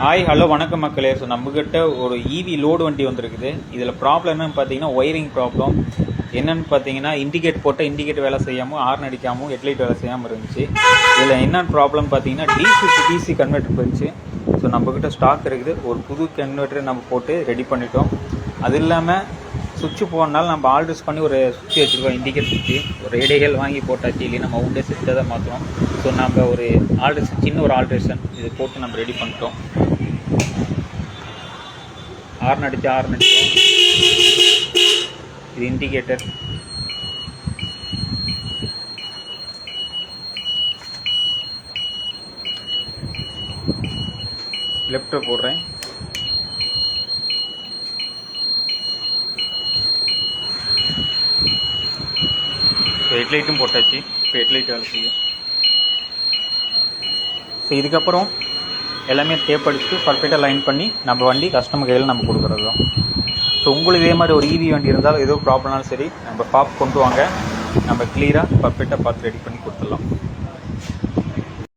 Hi hello வணக்கம் மக்களே. So நம்மக்கிட்ட ஒரு இவி லோடு வண்டி வந்திருக்குது. இதில் ப்ராப்ளம் என்னென்னு பார்த்தீங்கன்னா ஒயரிங் ப்ராப்ளம். என்னென்னு பார்த்தீங்கன்னா இண்டிகேட் போட்டால் இண்டிகேட் வேலை செய்யாமல் ஹார்ன் அடிக்காமல் ஹெட்லைட் வேலை செய்யாமல் இருந்துச்சு. இதில் என்னென்னு ப்ராப்ளம் பார்த்தீங்கன்னா டிசி கன்வெர்ட்டர் போயிடுச்சு. ஸோ நம்மக்கிட்ட ஸ்டாக் இருக்குது. ஒரு புது கன்வெர்ட்டரை நம்ம போட்டு ரெடி பண்ணிட்டோம். அது இல்லாமல் சுவிட்சு போனாலும் நம்ம ஆல்ட்ரேஸ் பண்ணி ஒரு சுவிட்ச் வச்சுருக்கோம், இண்டிகேட் சுவிட்சு. ஒரு ரேடியல் வாங்கி போட்டாச்சு, இல்லையா நம்ம உண்டே செட்டை தான் மாற்றுறோம். ஸோ நம்ம ஒரு ஆல்ட்ரேஷன், சின்ன ஒரு ஆல்ட்ரேஷன் இது போட்டு நம்ம ரெடி பண்ணிட்டோம். ஹார்ன் அடித்தோம். இது இண்டிகேட்டர். லெஃப்ட்டில் போடுறேன். இப்போ ஹெட்லைட்டும் போட்டாச்சு. இப்போ ஹெட்லைட் வேலை செய்யும். ஸோ இதுக்கப்புறம் எல்லாமே டேப் அடிச்சுட்டு பர்ஃபெக்டாக லைன் பண்ணி நம்ம வண்டி கஸ்டமர் கையில் நம்ம கொடுக்குறது தான். ஸோ உங்களுக்கு இதே மாதிரி ஒரு இவி வண்டி இருந்தால் ஏதோ ப்ராப்ளம்னாலும் சரி நம்ம கொண்டு வாங்க, நம்ம கிளியராக பர்ஃபெக்டாக பார்த்து ரெடி பண்ணி கொடுத்துடலாம்.